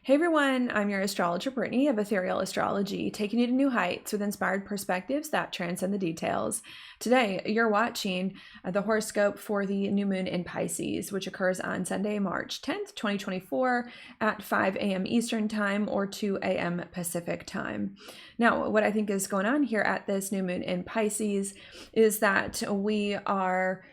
Hey everyone, I'm your astrologer Brittany of Ethereal Astrology, taking you to new heights with inspired perspectives that transcend the details. Today, you're watching the horoscope for the new moon in Pisces, which occurs on Sunday, March 10th, 2024 at 5 a.m. Eastern Time or 2 a.m. Pacific Time. Now, what I think is going on here at this new moon in Pisces is that we are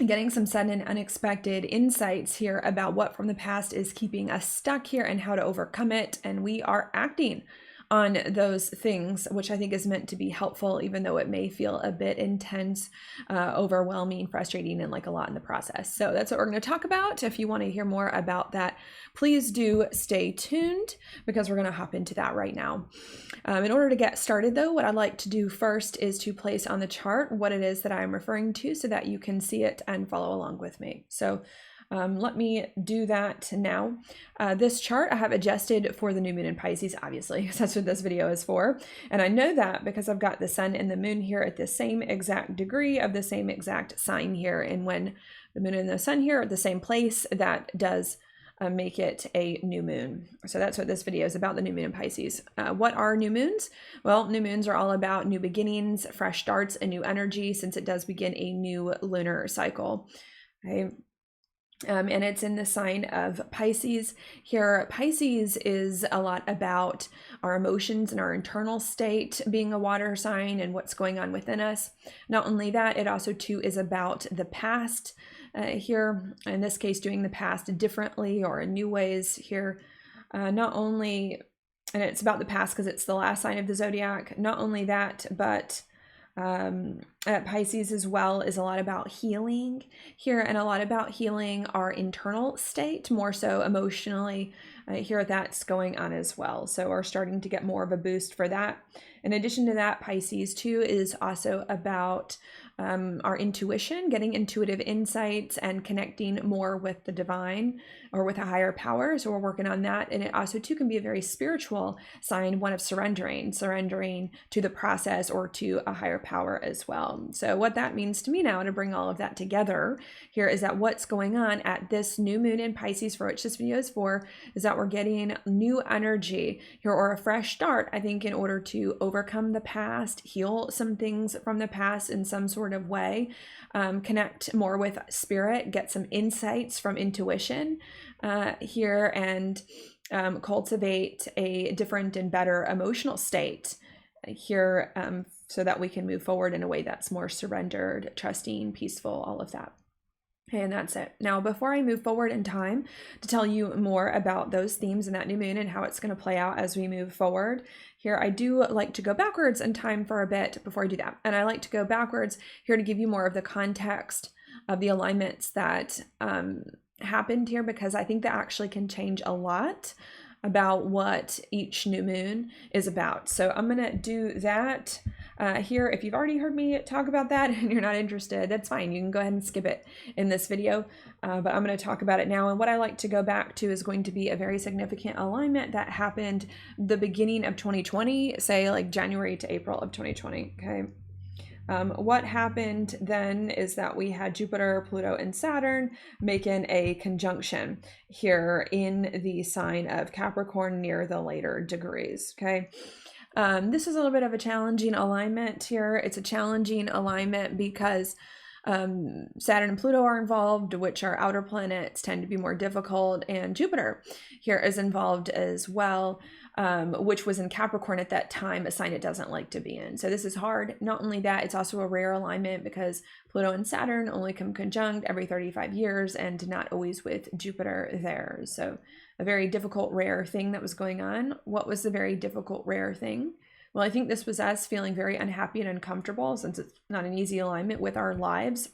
getting some sudden and unexpected insights here about what from the past is keeping us stuck here and how to overcome it. And we are acting on those things, which I think is meant to be helpful, even though it may feel a bit intense, overwhelming, frustrating, and like a lot in the process. So that's what we're going to talk about. If you want to hear more about that, please do stay tuned because we're going to hop into that right now. In order to get started though, what I'd like to do first is to place on the chart what it is that I'm referring to so that you can see it and follow along with me. So let me do that now. This chart I have adjusted for the new moon in Pisces, obviously, because that's what this video is for. And I know that because I've got the sun and the moon here at the same exact degree of the same exact sign here. And when the moon and the sun here are at the same place, that does make it a new moon. So that's what this video is about, the new moon in Pisces. What are new moons? Well, new moons are all about new beginnings, fresh starts, and new energy, since it does begin a new lunar cycle. Okay. And it's in the sign of Pisces. Here, Pisces is a lot about our emotions and our internal state, being a water sign and what's going on within us. Not only that, it also too is about the past. Here, in this case, doing the past differently or in new ways here. Not only, and it's about the past because it's the last sign of the zodiac. Not only that, but Pisces as well is a lot about healing here, and a lot about healing our internal state, more so emotionally. Here that's going on as well, so we're starting to get more of a boost for that. In addition to that, Pisces too is also about our intuition, getting intuitive insights and connecting more with the divine or with a higher power. So we're working on that. And it also too can be a very spiritual sign, one of surrendering to the process or to a higher power as well. So what that means to me now, to bring all of that together here, is that what's going on at this new moon in Pisces, for which this video is for, is that we're getting new energy here, or a fresh start, I think, in order to overcome the past, heal some things from the past in some sort of way, connect more with spirit, get some insights from intuition here, and cultivate a different and better emotional state here, so that we can move forward in a way that's more surrendered, trusting, peaceful, all of that. And that's it. Now, before I move forward in time to tell you more about those themes in that new moon and how it's going to play out as we move forward here, I do like to go backwards in time for a bit before I do that. And I like to go backwards here to give you more of the context of the alignments that happened here, because I think that actually can change a lot about what each new moon is about. So I'm going to do that here. If you've already heard me talk about that and you're not interested, that's fine. You can go ahead and skip it in this video, but I'm going to talk about it now. And what I like to go back to is going to be a very significant alignment that happened the beginning of 2020, say like January to April of 2020. Okay. What happened then is that we had Jupiter, Pluto, and Saturn making a conjunction here in the sign of Capricorn near the later degrees. Okay. This is a little bit of a challenging alignment here. It's a challenging alignment because Saturn and Pluto are involved, which are outer planets, tend to be more difficult, and Jupiter here is involved as well, which was in Capricorn at that time, a sign it doesn't like to be in. So this is hard. Not only that, it's also a rare alignment because Pluto and Saturn only come conjunct every 35 years and not always with Jupiter there. So a very difficult, rare thing that was going on. What was the very difficult, rare thing? Well, I think this was us feeling very unhappy and uncomfortable, since it's not an easy alignment with our lives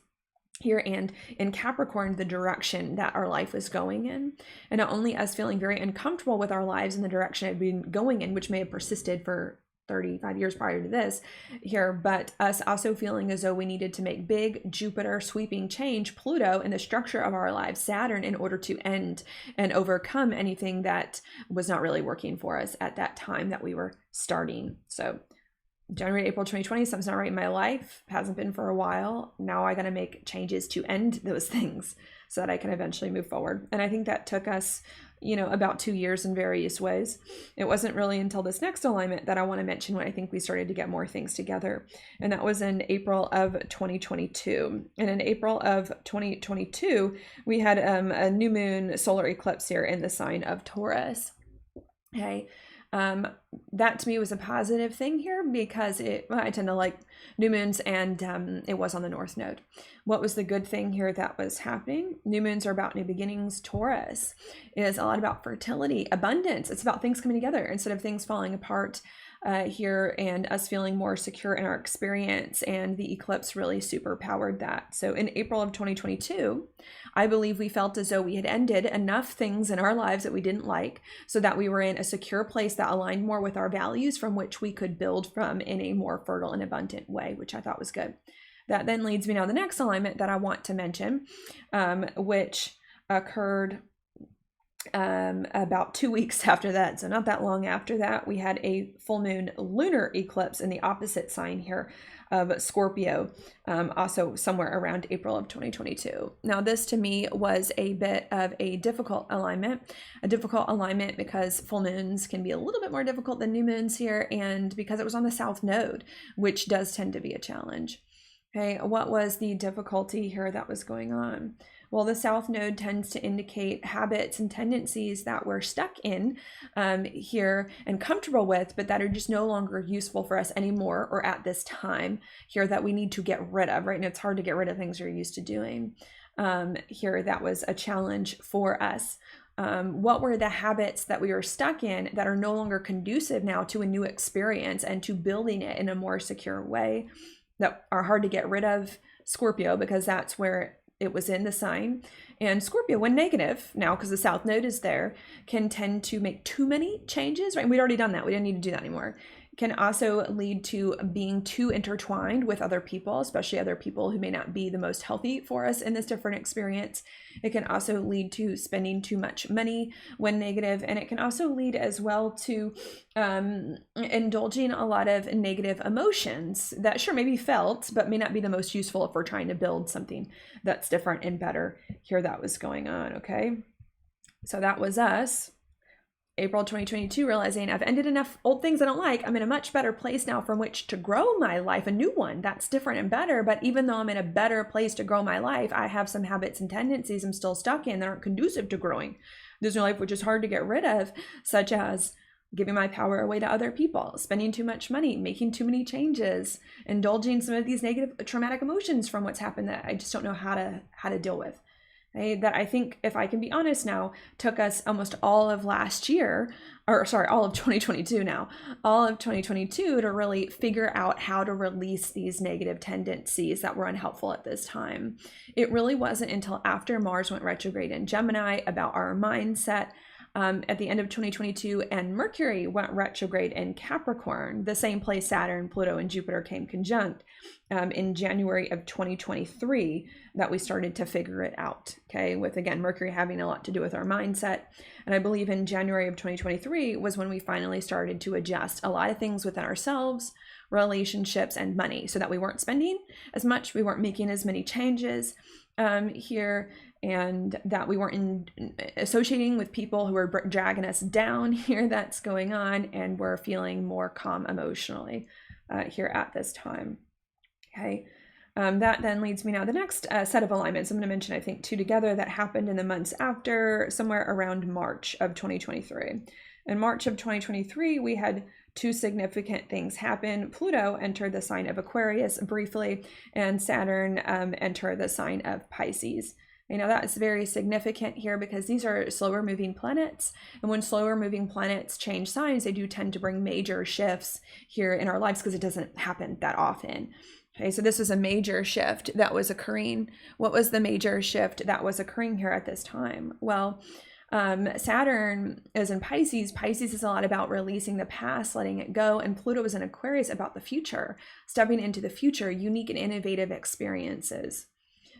here, and in Capricorn, the direction that our life was going in. And not only us feeling very uncomfortable with our lives and the direction it had been going in, which may have persisted for 35 years prior to this here, but us also feeling as though we needed to make big Jupiter sweeping change, Pluto in the structure of our lives, Saturn, in order to end and overcome anything that was not really working for us at that time that we were starting. So January to April 2020, something's not right in my life, hasn't been for a while. Now I got to make changes to end those things so that I can eventually move forward. And I think that took us, about 2 years in various ways. It wasn't really until this next alignment that I want to mention when I think we started to get more things together. And that was in April of 2022. And in April of 2022, we had a new moon solar eclipse here in the sign of Taurus. Okay. That to me was a positive thing here because I tend to like new moons, and it was on the North Node. What was the good thing here that was happening? New moons are about new beginnings. Taurus is a lot about fertility, abundance. It's about things coming together instead of things falling apart here, and us feeling more secure in our experience. And the eclipse really super powered that. So in April of 2022, I believe we felt as though we had ended enough things in our lives that we didn't like, so that we were in a secure place that aligned more with our values, from which we could build from in a more fertile and abundant way, which I thought was good. That then leads me now to the next alignment that I want to mention, which occurred about 2 weeks after that. So not that long after that, we had a full moon lunar eclipse in the opposite sign here of Scorpio, also somewhere around April of 2022. Now, this to me was a bit of a difficult alignment because full moons can be a little bit more difficult than new moons here, and because it was on the South Node, which does tend to be a challenge. Okay, what was the difficulty here that was going on? Well, the South Node tends to indicate habits and tendencies that we're stuck in here and comfortable with, but that are just no longer useful for us anymore, or at this time here that we need to get rid of, right? And it's hard to get rid of things you're used to doing. Here, that was a challenge for us. What were the habits that we were stuck in that are no longer conducive now to a new experience and to building it in a more secure way, that are hard to get rid of? Scorpio, because that's where it was in the sign. And Scorpio, when negative now, because the South Node is there, can tend to make too many changes, right? We'd already done that. We didn't need to do that anymore. Can also lead to being too intertwined with other people, especially other people who may not be the most healthy for us in this different experience. It can also lead to spending too much money when negative, and it can also lead as well to indulging a lot of negative emotions that sure may be felt, but may not be the most useful if we're trying to build something that's different and better. Here, that was going on, okay? So that was us. April 2022, realizing I've ended enough old things I don't like. I'm in a much better place now from which to grow my life, a new one that's different and better. But even though I'm in a better place to grow my life, I have some habits and tendencies I'm still stuck in that aren't conducive to growing this new life, which is hard to get rid of, such as giving my power away to other people, spending too much money, making too many changes, indulging some of these negative traumatic emotions from what's happened that I just don't know how to deal with. That I think, if I can be honest now, took us almost all of last year, all of 2022 now, all of 2022 to really figure out how to release these negative tendencies that were unhelpful at this time. It really wasn't until after Mars went retrograde in Gemini about our mindset at the end of 2022, and Mercury went retrograde in Capricorn, the same place Saturn, Pluto, and Jupiter came conjunct in January of 2023, that we started to figure it out, okay, with, again, Mercury having a lot to do with our mindset. And I believe in January of 2023 was when we finally started to adjust a lot of things within ourselves, relationships, and money, so that we weren't spending as much, we weren't making as many changes here, and that we weren't associating with people who were dragging us down here. That's going on, and we're feeling more calm emotionally here at this time. Okay, that then leads me now to the next set of alignments. I'm going to mention, I think, two together that happened in the months after, somewhere around March of 2023. In March of 2023, we had two significant things happen. Pluto entered the sign of Aquarius briefly, and Saturn entered the sign of Pisces. You know, that's very significant here because these are slower moving planets. And when slower moving planets change signs, they do tend to bring major shifts here in our lives because it doesn't happen that often. Okay, so this was a major shift that was occurring. What was the major shift that was occurring here at this time? Well, Saturn is in Pisces. Pisces is a lot about releasing the past, letting it go. And Pluto is in Aquarius, about the future, stepping into the future, unique and innovative experiences.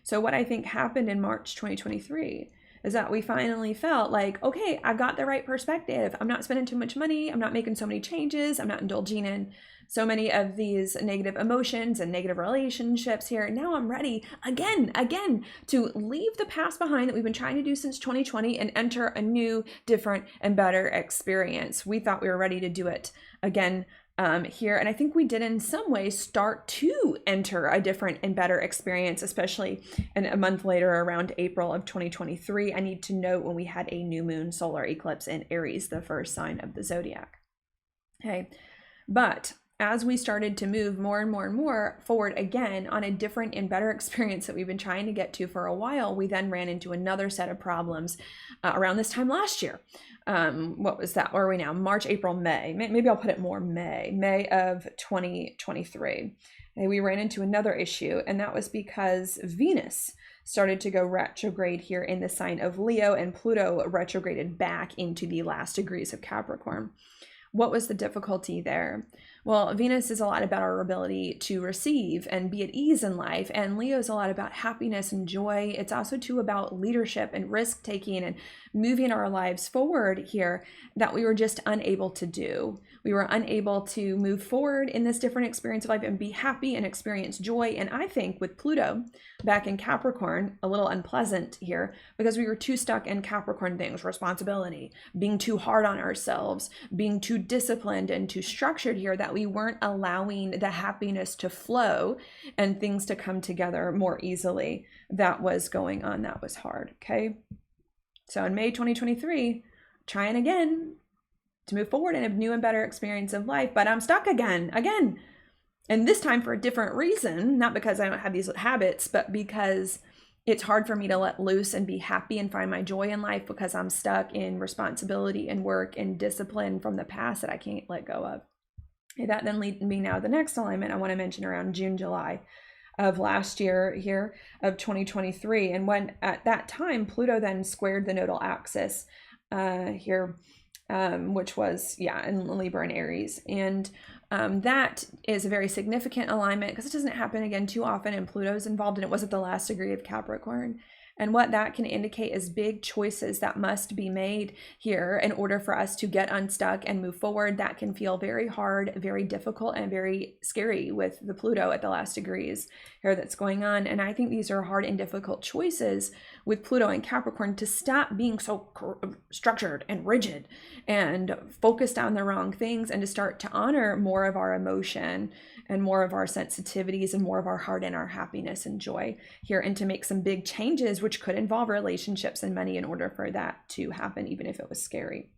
So what I think happened in March 2023 is that we finally felt like, okay, I've got the right perspective. I'm not spending too much money. I'm not making so many changes. I'm not indulging in so many of these negative emotions and negative relationships here. Now I'm ready again, to leave the past behind that we've been trying to do since 2020 and enter a new, different, and better experience. We thought we were ready to do it again here. And I think we did in some ways start to enter a different and better experience, especially in a month later around April of 2023. I need to note when we had a new moon solar eclipse in Aries, the first sign of the zodiac. Okay, but as we started to move more and more forward again on a different and better experience that we've been trying to get to for a while, we then ran into another set of problems around this time last year. What was that? Where are we now? March, April, May. Maybe I'll put it more May of 2023. And we ran into another issue, and that was because Venus started to go retrograde here in the sign of Leo, and Pluto retrograded back into the last degrees of Capricorn. What was the difficulty there? Well, Venus is a lot about our ability to receive and be at ease in life, and Leo is a lot about happiness and joy. It's also too about leadership and risk taking and moving our lives forward here that we were just unable to do. We were unable to move forward in this different experience of life and be happy and experience joy. And I think with Pluto back in Capricorn, a little unpleasant here because we were too stuck in Capricorn things, responsibility, being too hard on ourselves, being too disciplined and too structured here, that we weren't allowing the happiness to flow and things to come together more easily. That was going on. That was hard. Okay. So in May 2023, trying again to move forward in a new and better experience of life, but I'm stuck again. And this time for a different reason, not because I don't have these habits, but because it's hard for me to let loose and be happy and find my joy in life because I'm stuck in responsibility and work and discipline from the past that I can't let go of. Okay, that then leads me now to the next alignment I want to mention around June, July of last year here of 2023. And when at that time, Pluto then squared the nodal axis here, which was, in Libra and Aries. And that is a very significant alignment because it doesn't happen again too often, and Pluto's involved, and it was at the last degree of Capricorn. And what that can indicate is big choices that must be made here in order for us to get unstuck and move forward. That can feel very hard, very difficult, and very scary with the Pluto at the last degrees here that's going on. And I think these are hard and difficult choices with Pluto and Capricorn to stop being so structured and rigid and focused on the wrong things, and to start to honor more of our emotion and more of our sensitivities and more of our heart and our happiness and joy here, and to make some big changes which could involve relationships and money in order for that to happen, even if it was scary.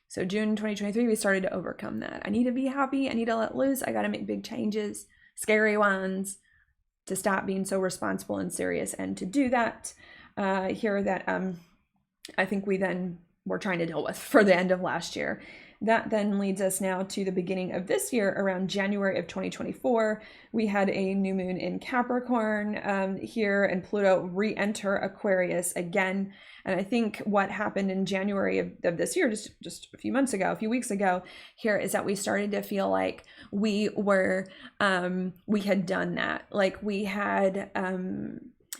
So June 2023, we started to overcome that. I need to be happy. I need to let loose. I got to make big changes, scary ones, to stop being so responsible and serious. And to do that here, that I think we then were trying to deal with for the end of last year. That then leads us now to the beginning of this year, around January of 2024. We had a new moon in Capricorn here, and Pluto re-enter Aquarius again. And I think what happened in January of this year, just a few weeks ago here, is that we started to feel like we had done that. Like we had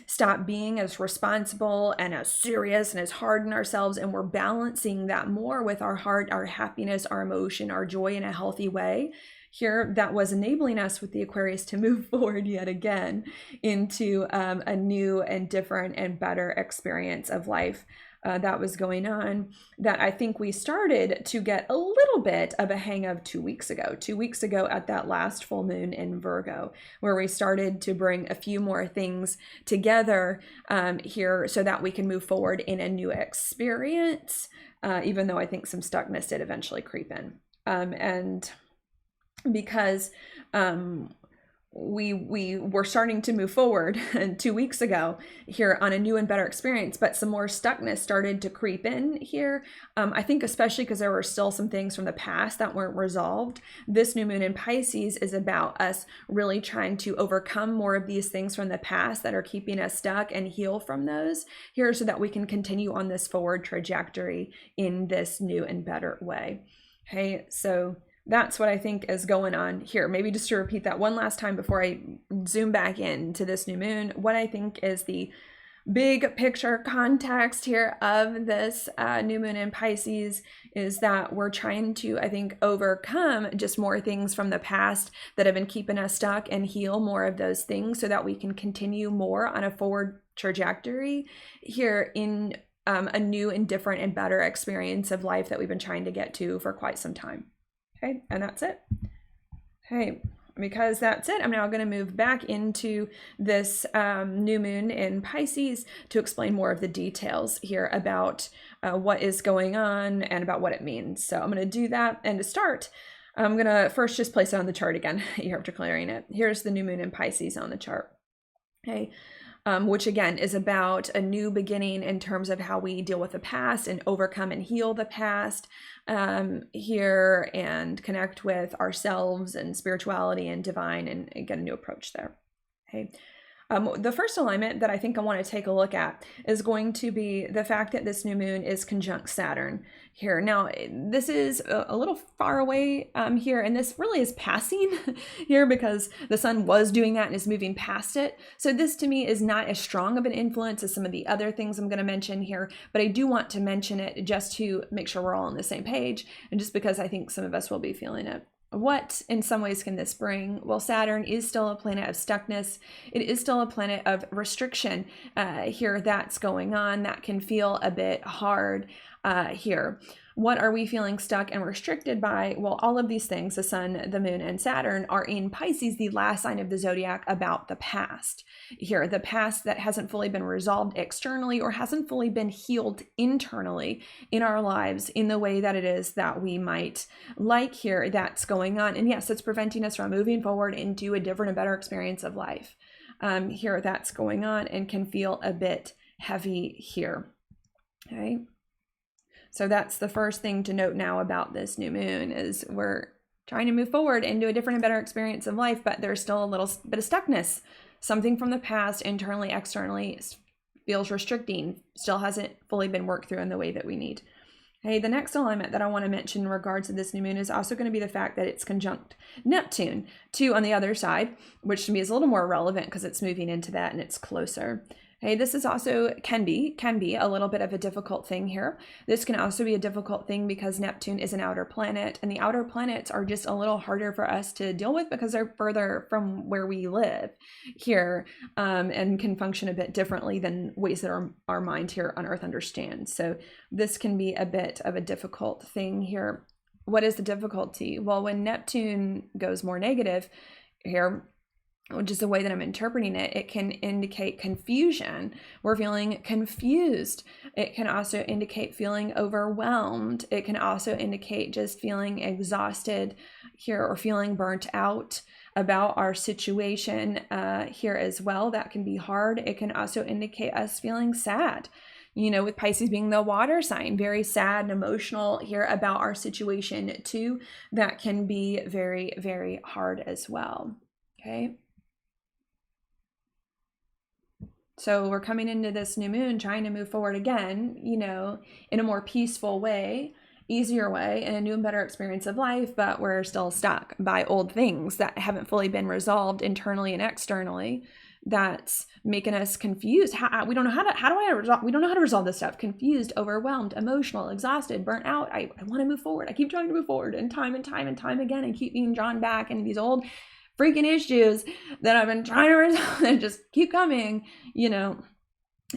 stop being as responsible and as serious and as hard on ourselves, and we're balancing that more with our heart, our happiness, our emotion, our joy in a healthy way here. That was enabling us with the Aquarius to move forward yet again into a new and different and better experience of life that was going on, that I think we started to get a little bit of a hang of 2 weeks ago. 2 weeks ago at that last full moon in Virgo, where we started to bring a few more things together here so that we can move forward in a new experience, even though I think some stuckness did eventually creep in. And because we were starting to move forward 2 weeks ago here on a new and better experience, but some more stuckness started to creep in here. I think especially because there were still some things from the past that weren't resolved. This new moon in Pisces is about us really trying to overcome more of these things from the past that are keeping us stuck and heal from those here, so that we can continue on this forward trajectory in this new and better way. Okay, so that's what I think is going on here. Maybe just to repeat that one last time before I zoom back into this new moon, what I think is the big picture context here of this new moon in Pisces is that we're trying to, I think, overcome just more things from the past that have been keeping us stuck and heal more of those things so that we can continue more on a forward trajectory here in a new and different and better experience of life that we've been trying to get to for quite some time. Okay, and that's it. Okay. Because that's it, I'm now going to move back into this new moon in Pisces to explain more of the details here about what is going on and about what it means. So I'm going to do that. And to start, I'm going to first just place it on the chart again here after clearing it. Here's the new moon in Pisces on the chart. Okay. Which again is about a new beginning in terms of how we deal with the past and overcome and heal the past here and connect with ourselves and spirituality and divine and get a new approach there. Okay. The first alignment that I think I want to take a look at is going to be the fact that this new moon is conjunct Saturn here. Now, this is a little far away here, and this really is passing here because the sun was doing that and is moving past it. So this to me is not as strong of an influence as some of the other things I'm going to mention here, but I do want to mention it just to make sure we're all on the same page, and just because I think some of us will be feeling it. What in some ways can this bring? Well, Saturn is still a planet of stuckness. It is still a planet of restriction here that's going on that can feel a bit hard here. What are we feeling stuck and restricted by? Well, all of these things, the sun, the moon, and Saturn, are in Pisces, the last sign of the zodiac, about the past. Here, the past that hasn't fully been resolved externally or hasn't fully been healed internally in our lives in the way that it is that we might like here that's going on. And yes, it's preventing us from moving forward into a different and better experience of life. Here that's going on and can feel a bit heavy here. Okay. So that's the first thing to note now about this new moon is we're trying to move forward into a different and better experience of life, but there's still a little bit of stuckness. Something from the past, internally, externally, feels restricting, still hasn't fully been worked through in the way that we need. Okay, the next alignment that I want to mention in regards to this new moon is also going to be the fact that it's conjunct Neptune, too, on the other side, which to me is a little more relevant because it's moving into that and it's closer. Okay, this is also can be a little bit of a difficult thing here. This can also be a difficult thing because Neptune is an outer planet, and the outer planets are just a little harder for us to deal with because they're further from where we live here, and can function a bit differently than ways that our mind here on Earth understands. So this can be a bit of a difficult thing here. What is the difficulty? Well, when Neptune goes more negative here, which is the way that I'm interpreting it, it can indicate confusion. We're feeling confused. It can also indicate feeling overwhelmed. It can also indicate just feeling exhausted here or feeling burnt out about our situation here as well. That can be hard. It can also indicate us feeling sad. You know, with Pisces being the water sign, very sad and emotional here about our situation too. That can be very, very hard as well. Okay. So we're coming into this new moon trying to move forward again, you know, in a more peaceful way, easier way, and a new and better experience of life, but we're still stuck by old things that haven't fully been resolved internally and externally. That's making us confused. We don't know we don't know how to resolve this stuff. Confused, overwhelmed, emotional, exhausted, burnt out. I want to move forward. I keep trying to move forward and time again and keep being drawn back into these old freaking issues that I've been trying to resolve and just keep coming, you know,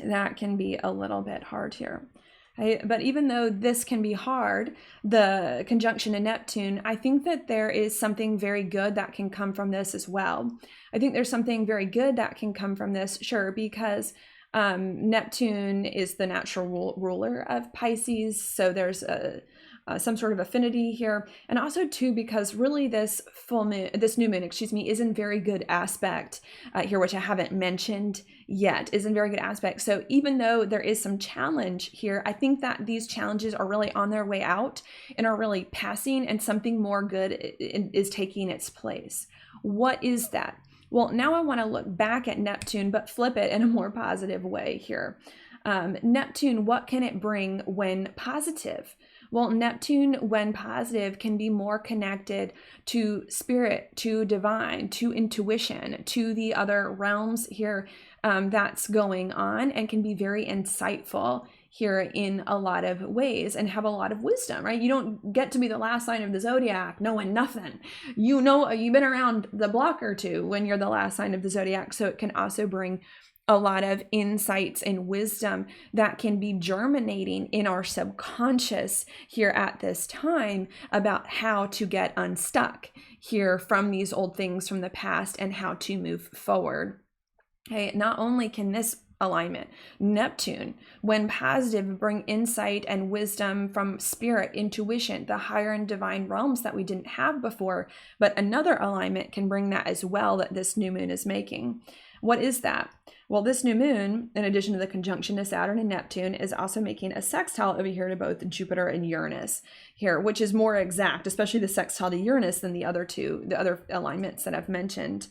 that can be a little bit hard here. But even though this can be hard, the conjunction in Neptune, I think that there is something very good that can come from this as well. I think there's something very good that can come from this, sure, because Neptune is the natural ruler of Pisces, so there's some sort of affinity here, and also too because really this new moon, is in very good aspect here, which I haven't mentioned yet, is in very good aspect. So even though there is some challenge here, I think that these challenges are really on their way out and are really passing, and something more good is taking its place. What is that? Well, now I want to look back at Neptune, but flip it in a more positive way here. Neptune, what can it bring when positive? Well, Neptune, when positive, can be more connected to spirit, to divine, to intuition, to the other realms here that's going on, and can be very insightful here in a lot of ways and have a lot of wisdom, right? You don't get to be the last sign of the zodiac knowing nothing. You know, you've been around the block or two when you're the last sign of the zodiac. So it can also bring a lot of insights and wisdom that can be germinating in our subconscious here at this time about how to get unstuck here from these old things from the past and how to move forward. Okay, not only can this alignment, Neptune, when positive, bring insight and wisdom from spirit, intuition, the higher and divine realms that we didn't have before, but another alignment can bring that as well that this new moon is making. What is that? Well, this new moon, in addition to the conjunction to Saturn and Neptune, is also making a sextile over here to both Jupiter and Uranus here, which is more exact, especially the sextile to Uranus, than the other alignments that I've mentioned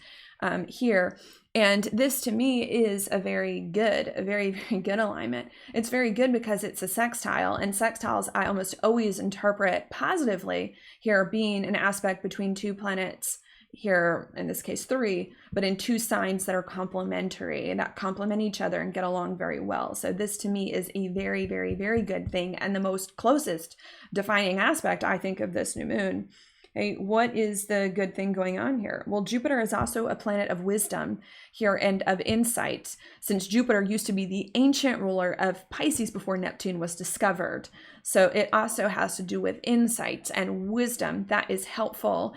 here. And this to me is a very, very good alignment. It's very good because it's a sextile, and sextiles I almost always interpret positively here being an aspect between two planets here, in this case 3, but in two signs that are complementary, that complement each other and get along very well. So this to me is a very, very, very good thing, and the most closest defining aspect, I think, of this new moon. Okay, what is the good thing going on here? Well, Jupiter is also a planet of wisdom here and of insight, since Jupiter used to be the ancient ruler of Pisces before Neptune was discovered. So it also has to do with insights and wisdom that is helpful,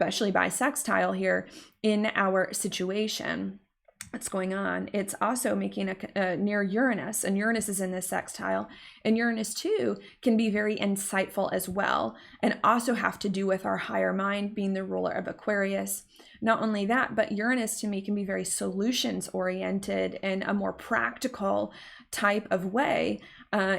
especially by sextile here in our situation that's going on. It's also making a near Uranus, and Uranus is in this sextile, and Uranus too can be very insightful as well, and also have to do with our higher mind being the ruler of Aquarius. Not only that, but Uranus to me can be very solutions oriented in a more practical type of way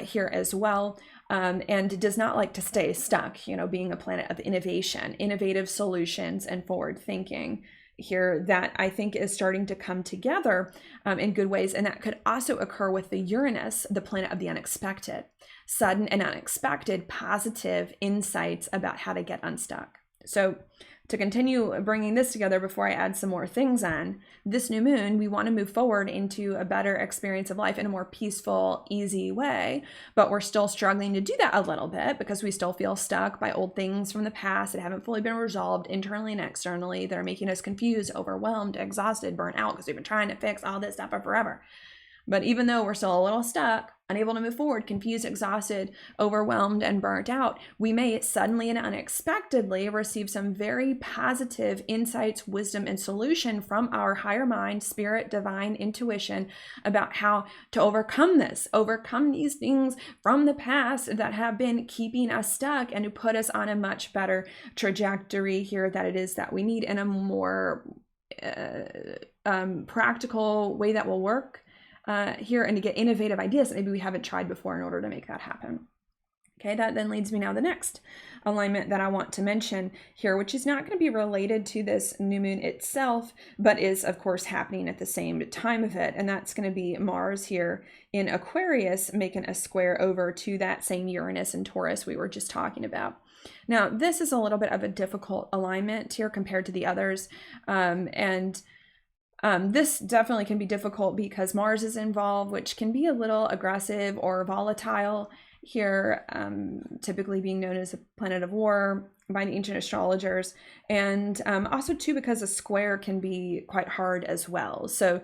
here as well. And does not like to stay stuck, you know, being a planet of innovation, innovative solutions, and forward thinking here that I think is starting to come together in good ways. And that could also occur with the Uranus, the planet of the unexpected, sudden and unexpected positive insights about how to get unstuck. So to continue bringing this together before I add some more things on, this new moon, we want to move forward into a better experience of life in a more peaceful, easy way, but we're still struggling to do that a little bit because we still feel stuck by old things from the past that haven't fully been resolved internally and externally that are making us confused, overwhelmed, exhausted, burnt out because we've been trying to fix all this stuff for forever. But even though we're still a little stuck, unable to move forward, confused, exhausted, overwhelmed, and burnt out, we may suddenly and unexpectedly receive some very positive insights, wisdom, and solution from our higher mind, spirit, divine intuition about how to overcome this, overcome these things from the past that have been keeping us stuck, and to put us on a much better trajectory here that it is that we need in a more practical way that will work here, and to get innovative ideas that maybe we haven't tried before in order to make that happen. Okay, that then leads me now to the next alignment that I want to mention here, which is not going to be related to this new moon itself, but is of course happening at the same time of it. And that's going to be Mars here in Aquarius making a square over to that same Uranus and Taurus we were just talking about. Now, this is a little bit of a difficult alignment here compared to the others. This definitely can be difficult because Mars is involved, which can be a little aggressive or volatile here, typically being known as a planet of war by the ancient astrologers, and also too because a square can be quite hard as well. So,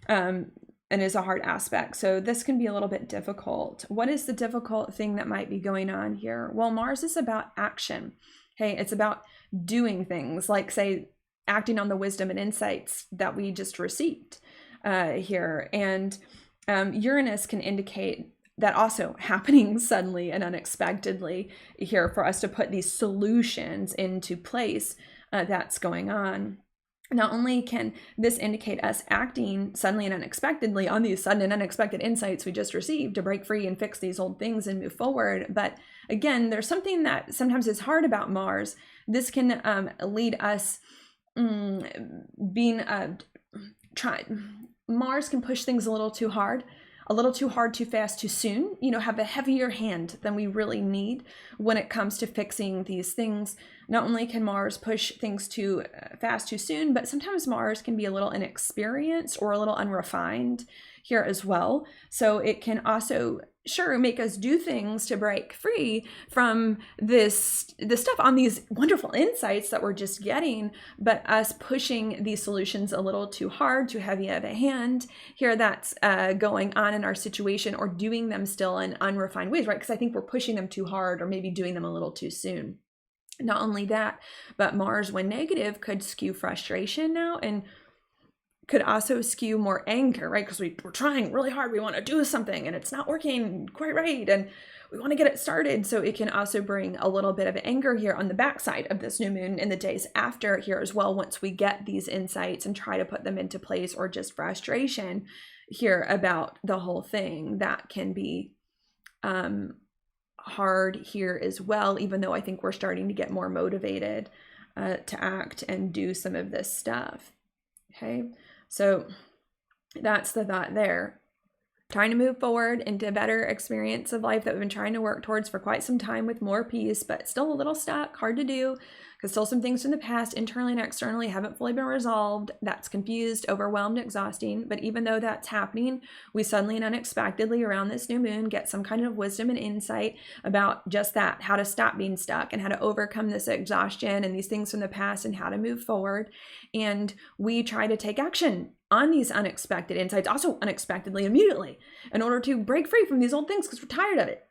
and is a hard aspect. So this can be a little bit difficult. What is the difficult thing that might be going on here? Well, Mars is about action. Okay, it's about doing things like, say, acting on the wisdom and insights that we just received here. And Uranus can indicate that also happening suddenly and unexpectedly here for us to put these solutions into place that's going on. Not only can this indicate us acting suddenly and unexpectedly on these sudden and unexpected insights we just received to break free and fix these old things and move forward, but again, there's something that sometimes is hard about Mars. This can lead us Mars can push things a little too hard a little too hard, too fast, too soon, you know, have a heavier hand than we really need when it comes to fixing these things. Not only can Mars push things too fast, too soon, but sometimes Mars can be a little inexperienced or a little unrefined here as well. So it can also sure make us do things to break free from the stuff on these wonderful insights that we're just getting, but us pushing these solutions a little too hard, too heavy of a hand here, that's going on in our situation, or doing them still in unrefined ways, right? Because I think we're pushing them too hard, or maybe doing them a little too soon. Not only that, but Mars, when negative, could skew frustration now, and could also skew more anger, right? Because we're trying really hard. We want to do something and it's not working quite right, and we want to get it started. So it can also bring a little bit of anger here on the backside of this new moon in the days after here as well, once we get these insights and try to put them into place, or just frustration here about the whole thing. That can be hard here as well, even though I think we're starting to get more motivated to act and do some of this stuff. Okay, so that's the thought there. Trying to move forward into a better experience of life that we've been trying to work towards for quite some time, with more peace, but still a little stuck, hard to do, because still some things from the past, internally and externally, haven't fully been resolved. That's confused, overwhelmed, exhausting. But even though that's happening, we suddenly and unexpectedly around this new moon get some kind of wisdom and insight about just that, how to stop being stuck and how to overcome this exhaustion and these things from the past and how to move forward. And we try to take action on these unexpected insights, also unexpectedly, immediately, in order to break free from these old things, because we're tired of it.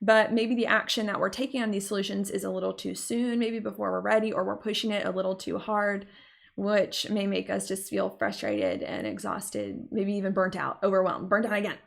But maybe the action that we're taking on these solutions is a little too soon, maybe before we're ready, or we're pushing it a little too hard, which may make us just feel frustrated and exhausted, maybe even burnt out, overwhelmed, burnt out again,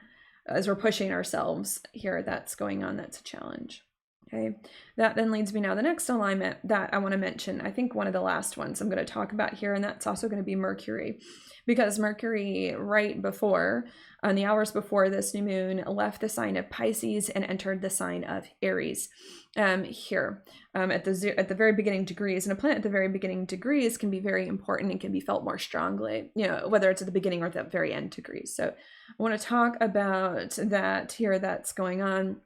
as we're pushing ourselves here. That's going on. That's a challenge. Okay, that then leads me now to the next alignment that I want to mention. I think one of the last ones I'm going to talk about here, and that's also going to be Mercury, because Mercury, right before, on the hours before this new moon, left the sign of Pisces and entered the sign of Aries. Here at the very beginning degrees, and a planet at the very beginning degrees can be very important and can be felt more strongly, you know, whether it's at the beginning or at the very end degrees. So I want to talk about that here. That's going on.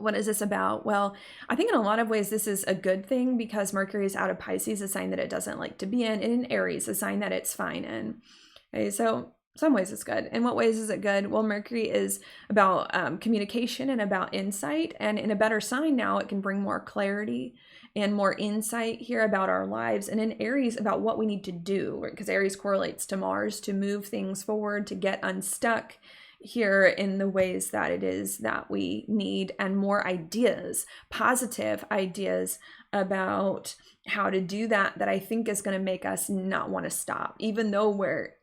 What is this about? Well, I think in a lot of ways this is a good thing, because Mercury is out of Pisces, a sign that it doesn't like to be in, and in Aries, a sign that it's fine in. Okay, so some ways it's good. In what ways is it good? Well, Mercury is about communication and about insight, and in a better sign now, it can bring more clarity and more insight here about our lives. And in Aries, about what we need to do, because Aries correlates to Mars, to move things forward, to get unstuck here in the ways that it is that we need, and more ideas, positive ideas about how to do that, that I think is going to make us not want to stop, even though we're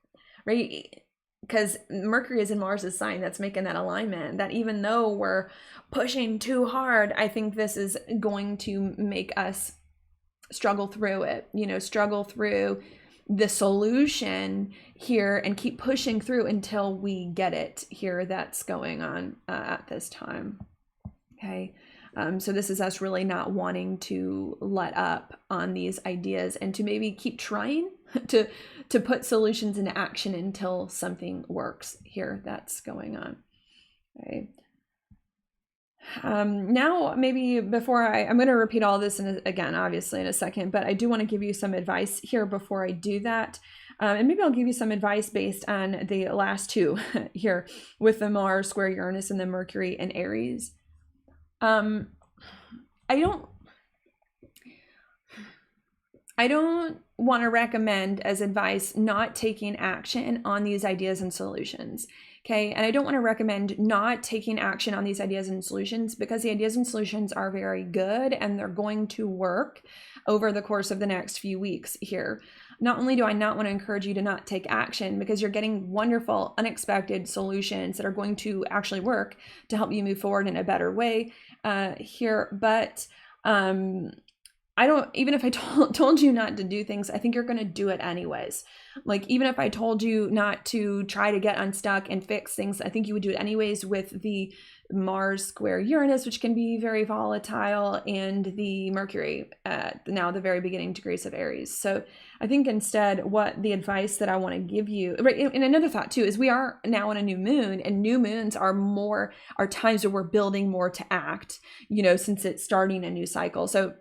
right, because Mercury is in Mars's sign. That's making that alignment, that even though we're pushing too hard, I think this is going to make us struggle through it, you know, struggle through the solution here and keep pushing through until we get it here. That's going on at this time. Okay. So this is us really not wanting to let up on these ideas, and to maybe keep trying to put solutions into action until something works here. That's going on. Okay. Now, maybe before I'm going to repeat all this again, obviously in a second, but I do want to give you some advice here before I do that. And maybe I'll give you some advice based on the last two here, with the Mars square Uranus and the Mercury and Aries. I don't want to recommend as advice not taking action on these ideas and solutions. Okay. And I don't want to recommend not taking action on these ideas and solutions, because the ideas and solutions are very good and they're going to work over the course of the next few weeks here. Not only do I not want to encourage you to not take action, because you're getting wonderful, unexpected solutions that are going to actually work to help you move forward in a better way here, but I don't, even if I told you not to do things, I think you're going to do it anyways. Like, even if I told you not to try to get unstuck and fix things, I think you would do it anyways with the Mars square Uranus, which can be very volatile, and the Mercury at now the very beginning degrees of Aries. So I think instead, what the advice that I want to give you, right, and another thought too, is we are now on a new moon, and new moons are times where we're building more to act, since it's starting a new cycle. So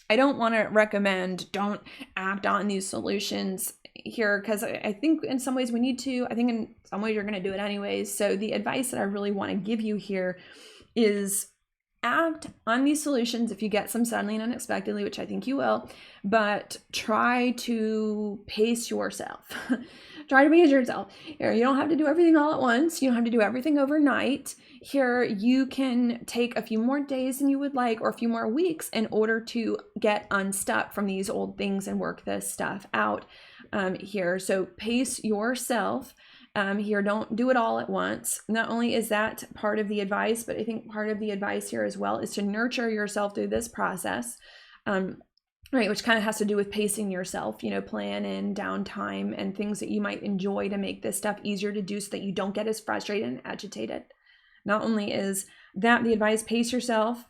I don't want to recommend don't act on these solutions here, because I think in some ways we need to. I think in some ways you're going to do it anyways. So the advice that I really want to give you here is act on these solutions if you get some suddenly and unexpectedly, which I think you will, but try to pace yourself. Try to pace yourself. You don't have to do everything all at once. You don't have to do everything overnight. Here, you can take a few more days than you would like, or a few more weeks, in order to get unstuck from these old things and work this stuff out here. So pace yourself. Here, don't do it all at once. Not only is that part of the advice, but I think part of the advice here as well is to nurture yourself through this process, right? Which kind of has to do with pacing yourself, plan in downtime and things that you might enjoy to make this stuff easier to do so that you don't get as frustrated and agitated. Not only is that the advice, pace yourself,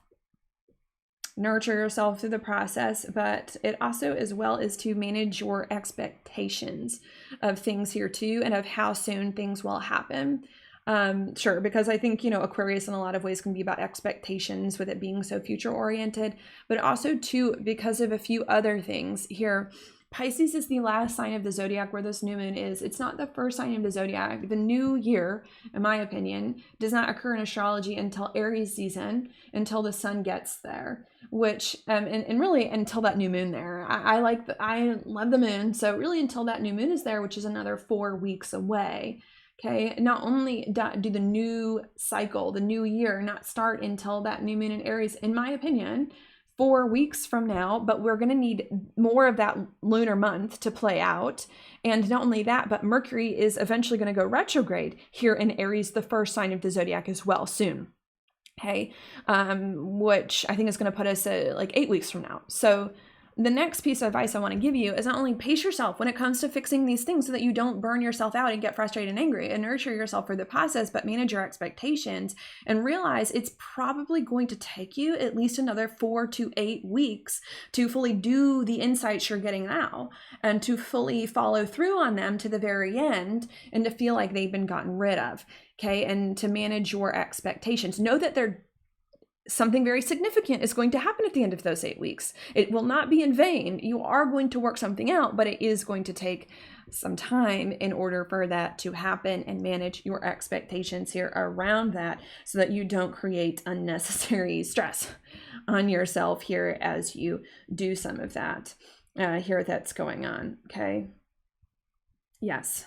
nurture yourself through the process, but it also as well is to manage your expectations of things here too, and of how soon things will happen. Sure, because I think, Aquarius in a lot of ways can be about expectations, with it being so future oriented, but also too, because of a few other things here. Pisces is the last sign of the zodiac where this new moon is. It's not the first sign of the zodiac. The new year, in my opinion, does not occur in astrology until Aries season, until the sun gets there, which, and really until that new moon there. I love the moon. So really until that new moon is there, which is another 4 weeks away. Okay, not only do the new cycle, the new year, not start until that new moon in Aries, in my opinion, 4 weeks from now, but we're going to need more of that lunar month to play out. And not only that, but Mercury is eventually going to go retrograde here in Aries, the first sign of the zodiac, as well soon. Okay, which I think is going to put us at like 8 weeks from now. So the next piece of advice I want to give you is not only pace yourself when it comes to fixing these things so that you don't burn yourself out and get frustrated and angry, and nurture yourself for the process, but manage your expectations and realize it's probably going to take you at least another 4 to 8 weeks to fully do the insights you're getting now, and to fully follow through on them to the very end, and to feel like they've been gotten rid of. Okay, and to manage your expectations. Know that something very significant is going to happen at the end of those 8 weeks. It will not be in vain. You are going to work something out, but it is going to take some time in order for that to happen, and manage your expectations here around that so that you don't create unnecessary stress on yourself here as you do some of that here that's going on. Okay. Yes.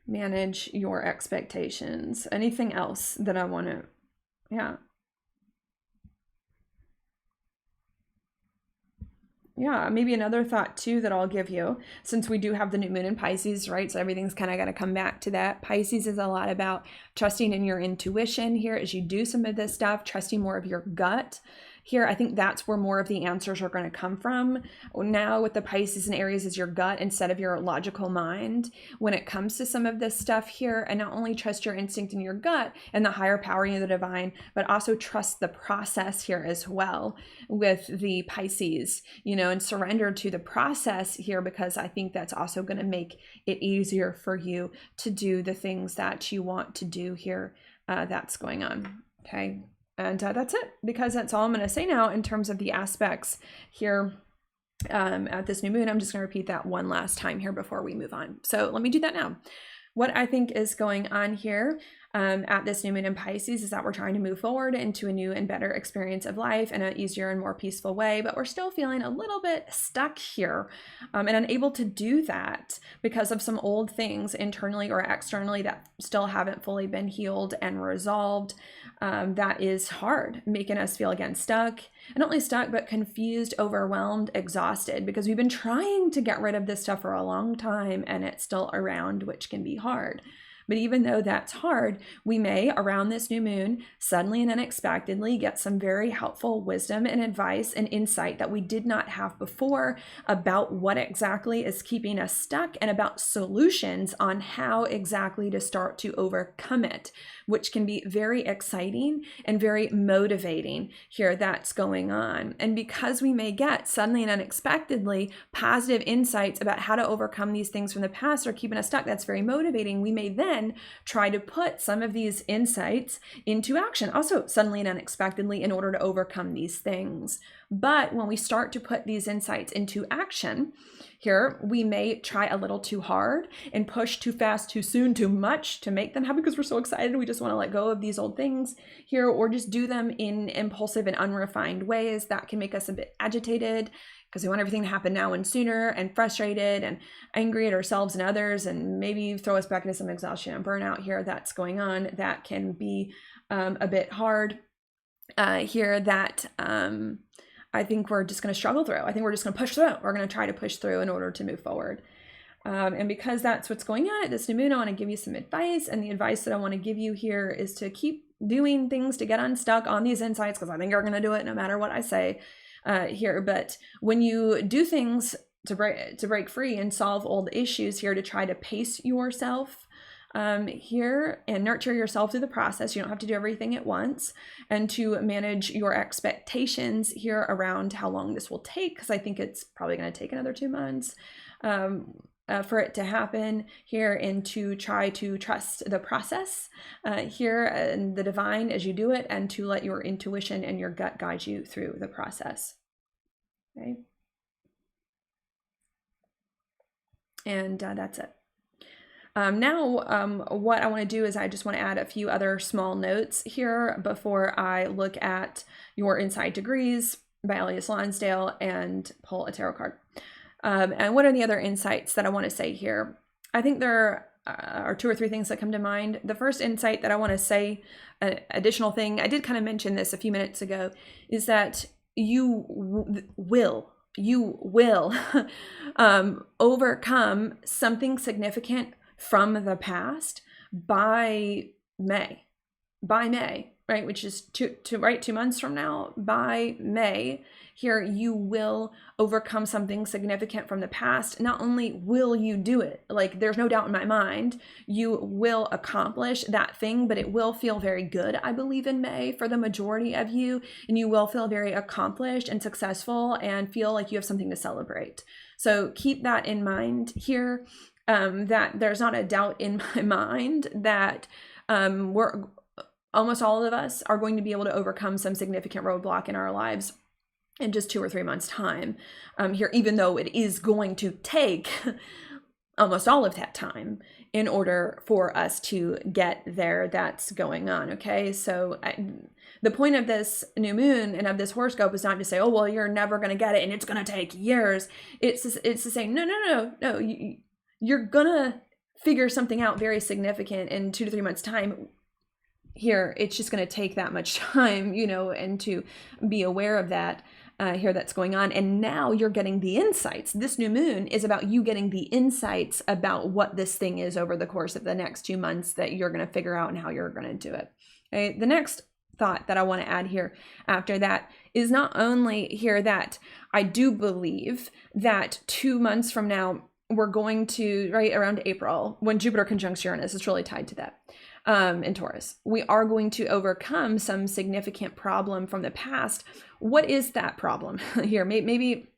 Manage your expectations. Anything else that I want to, yeah. Yeah, maybe another thought too that I'll give you, since we do have the new moon in Pisces, right? So everything's kind of got to come back to that. Pisces is a lot about trusting in your intuition here as you do some of this stuff, trusting more of your gut. Here, I think that's where more of the answers are going to come from. Now with the Pisces and Aries is your gut instead of your logical mind when it comes to some of this stuff here. And not only trust your instinct in your gut and the higher power in the divine, but also trust the process here as well with the Pisces, and surrender to the process here, because I think that's also going to make it easier for you to do the things that you want to do here that's going on. Okay. And that's it, because that's all I'm going to say now in terms of the aspects here at this new moon. I'm just going to repeat that one last time here before we move on. So let me do that now. What I think is going on here at this new moon in Pisces is that we're trying to move forward into a new and better experience of life in an easier and more peaceful way, but we're still feeling a little bit stuck here and unable to do that because of some old things internally or externally that still haven't fully been healed and resolved. That is hard, making us feel again stuck, and not only stuck, but confused, overwhelmed, exhausted, because we've been trying to get rid of this stuff for a long time and it's still around, which can be hard. But even though that's hard, we may, around this new moon, suddenly and unexpectedly get some very helpful wisdom and advice and insight that we did not have before about what exactly is keeping us stuck and about solutions on how exactly to start to overcome it, which can be very exciting and very motivating here that's going on. And because we may get suddenly and unexpectedly positive insights about how to overcome these things from the past or keeping us stuck, that's very motivating. We may then try to put some of these insights into action, also suddenly and unexpectedly, in order to overcome these things. But when we start to put these insights into action, here we may try a little too hard and push too fast, too soon, too much to make them happen because we're so excited. We just want to let go of these old things here, or just do them in impulsive and unrefined ways that can make us a bit agitated because we want everything to happen now and sooner, and frustrated and angry at ourselves and others, and maybe throw us back into some exhaustion and burnout here that's going on. That can be a bit hard here that I think we're just going to struggle through. I think we're just going to push through. We're going to try to push through in order to move forward. And because that's what's going on at this new moon, I want to give you some advice. And the advice that I want to give you here is to keep doing things to get unstuck on these insights, because I think you're going to do it no matter what I say here. But when you do things to break free and solve old issues here, to try to pace yourself here and nurture yourself through the process. You don't have to do everything at once, and to manage your expectations here around how long this will take, because I think it's probably going to take another 2 months for it to happen here, and to try to trust the process here and the divine as you do it, and to let your intuition and your gut guide you through the process. Okay. And that's it. Now, what I want to do is I just want to add a few other small notes here before I look at your Inside Degrees by Elias Lonsdale and pull a tarot card. And what are the other insights that I want to say here? I think there are 2 or 3 things that come to mind. The first insight that I want to say, an additional thing, I did kind of mention this a few minutes ago, is that you will overcome something significant from the past by May, right? Which is 2 months from now. By May here, you will overcome something significant from the past. Not only will you do it, like there's no doubt in my mind, you will accomplish that thing, but it will feel very good, I believe, in May for the majority of you, and you will feel very accomplished and successful and feel like you have something to celebrate. So keep that in mind here. That there's not a doubt in my mind that we're almost all of us are going to be able to overcome some significant roadblock in our lives in just 2 or 3 months' time here, even though it is going to take almost all of that time in order for us to get there. That's going on. Okay. So the point of this new moon and of this horoscope is not to say, oh, well, you're never going to get it and it's going to take years. It's to say, no. You're gonna figure something out very significant in 2 to 3 months' time. Here, it's just gonna take that much time, and to be aware of that here that's going on. And now you're getting the insights. This new moon is about you getting the insights about what this thing is over the course of the next 2 months that you're gonna figure out and how you're gonna do it. Okay? The next thought that I want to add here after that is not only here that I do believe that 2 months from now, we're going to, right around April, when Jupiter conjuncts Uranus, it's really tied to that, in Taurus, we are going to overcome some significant problem from the past. What is that problem here? Maybe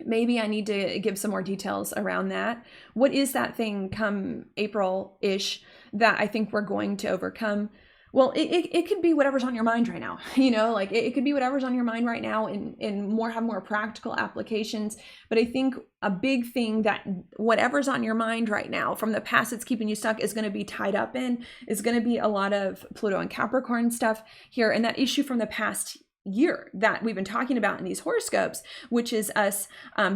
I need to give some more details around that. What is that thing come April-ish that I think we're going to overcome? Well, it could be whatever's on your mind right now, like it could be whatever's on your mind right now and have more practical applications. But I think a big thing that whatever's on your mind right now from the past that's keeping you stuck is going to be tied up in, is going to be a lot of Pluto and Capricorn stuff here. And that issue from the past year that we've been talking about in these horoscopes, which is us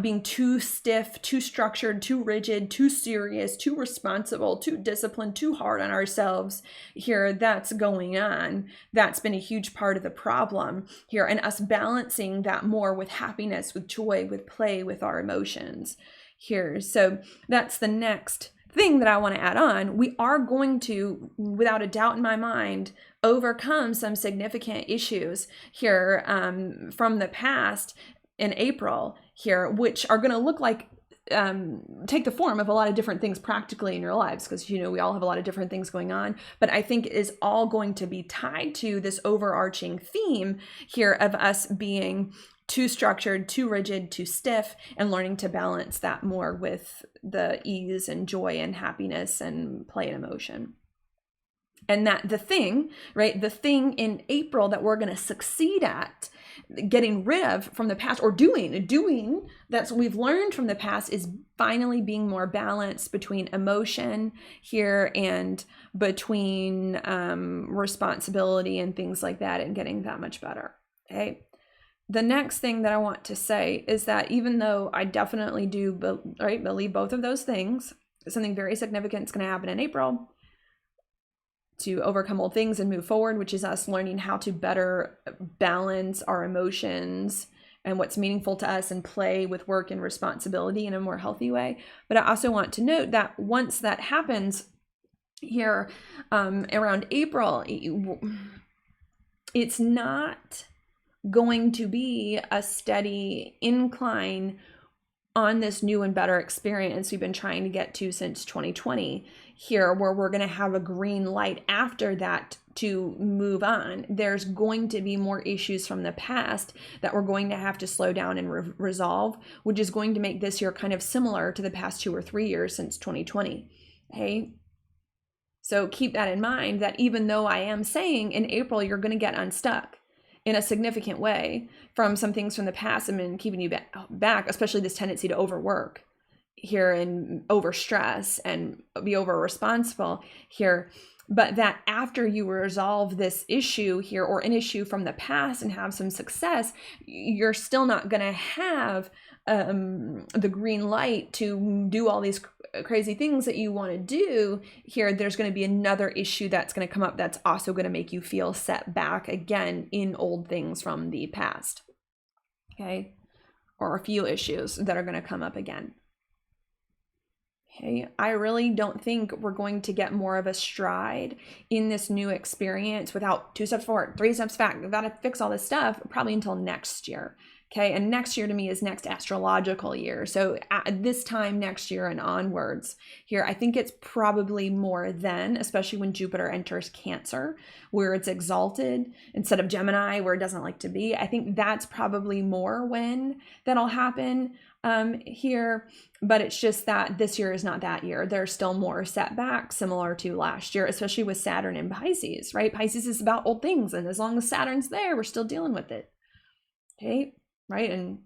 being too stiff, too structured, too rigid, too serious, too responsible, too disciplined, too hard on ourselves here. That's going on. That's been a huge part of the problem here, and us balancing that more with happiness, with joy, with play, with our emotions here. So that's the next thing that I want to add on, we are going to, without a doubt in my mind, overcome some significant issues here from the past in April here, which are going to look like take the form of a lot of different things practically in your lives, because we all have a lot of different things going on, but I think is all going to be tied to this overarching theme here of us being too structured, too rigid, too stiff, and learning to balance that more with the ease and joy and happiness and play and emotion. And that the thing in April that we're going to succeed at getting rid of from the past, or doing that's what we've learned from the past, is finally being more balanced between emotion here and between responsibility and things like that, and getting that much better. Okay. The next thing that I want to say is that even though I definitely do believe both of those things, something very significant is going to happen in April to overcome old things and move forward, which is us learning how to better balance our emotions and what's meaningful to us and play with work and responsibility in a more healthy way. But I also want to note that once that happens here around April, it's not going to be a steady incline on this new and better experience we've been trying to get to since 2020 here, where we're going to have a green light after that to move on. There's going to be more issues from the past that we're going to have to slow down and resolve, which is going to make this year kind of similar to the past 2 or 3 years since 2020. Okay. So keep that in mind, that even though I am saying in April, you're going to get unstuck in a significant way from some things from the past and been keeping you back, especially this tendency to overwork here and overstress and be over responsible here. But that after you resolve this issue here, or an issue from the past, and have some success, you're still not going to have the green light to do all these crazy things that you want to do here. There's going to be another issue that's going to come up that's also going to make you feel set back again in old things from the past. Okay. Or a few issues that are going to come up again. Okay. I really don't think we're going to get more of a stride in this new experience without 2 steps forward, 3 steps back. We've got to fix all this stuff probably until next year. Okay. And next year to me is next astrological year. So at this time next year and onwards here, I think it's probably more then, especially when Jupiter enters Cancer, where it's exalted instead of Gemini, where it doesn't like to be. I think that's probably more when that'll happen here. But it's just that this year is not that year. There's still more setbacks similar to last year, especially with Saturn in Pisces, right? Pisces is about old things. And as long as Saturn's there, we're still dealing with it. Okay. Right. And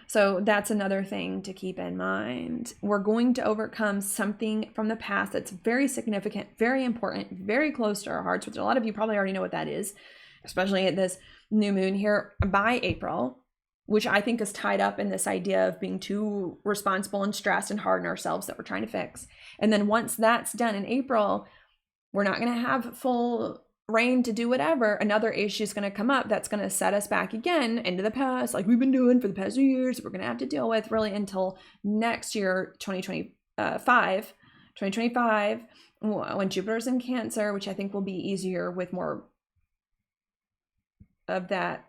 so that's another thing to keep in mind. We're going to overcome something from the past that's very significant, very important, very close to our hearts, which a lot of you probably already know what that is, especially at this new moon here by April, which I think is tied up in this idea of being too responsible and stressed and hard on ourselves that we're trying to fix. And then once that's done in April, we're not going to have full reign to do whatever. Another issue is going to come up that's going to set us back again into the past, like we've been doing for the past 2 years. We're going to have to deal with really until next year, 2025, when Jupiter's in Cancer, which I think will be easier with more of that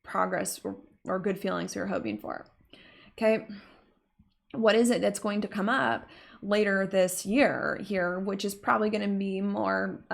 progress or good feelings we were hoping for. Okay. What is it that's going to come up later this year here, which is probably going to be more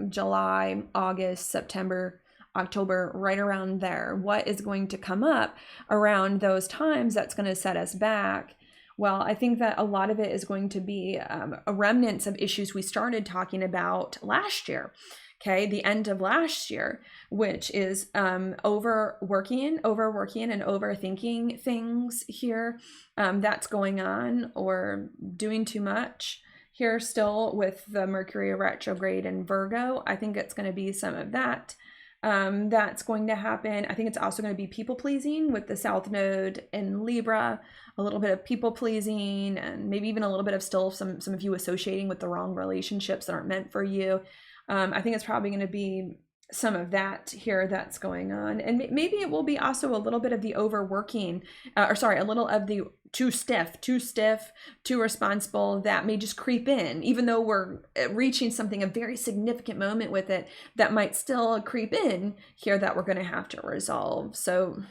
July, August, September, October, right around there? What is going to come up around those times that's going to set us back? Well, I think that a lot of it is going to be a remnants of issues we started talking about last year. Okay, the end of last year, which is overworking and overthinking things here that's going on, or doing too much here still with the Mercury retrograde in Virgo. I think it's going to be some of that that's going to happen. I think it's also going to be people pleasing with the South Node in Libra, a little bit of people pleasing, and maybe even a little bit of still some of you associating with the wrong relationships that aren't meant for you. I think it's probably going to be some of that here that's going on. And maybe it will be also a little bit of the overworking, or sorry, a little of the too stiff, too responsible that may just creep in, even though we're reaching something, a very significant moment with it, that might still creep in here that we're going to have to resolve. So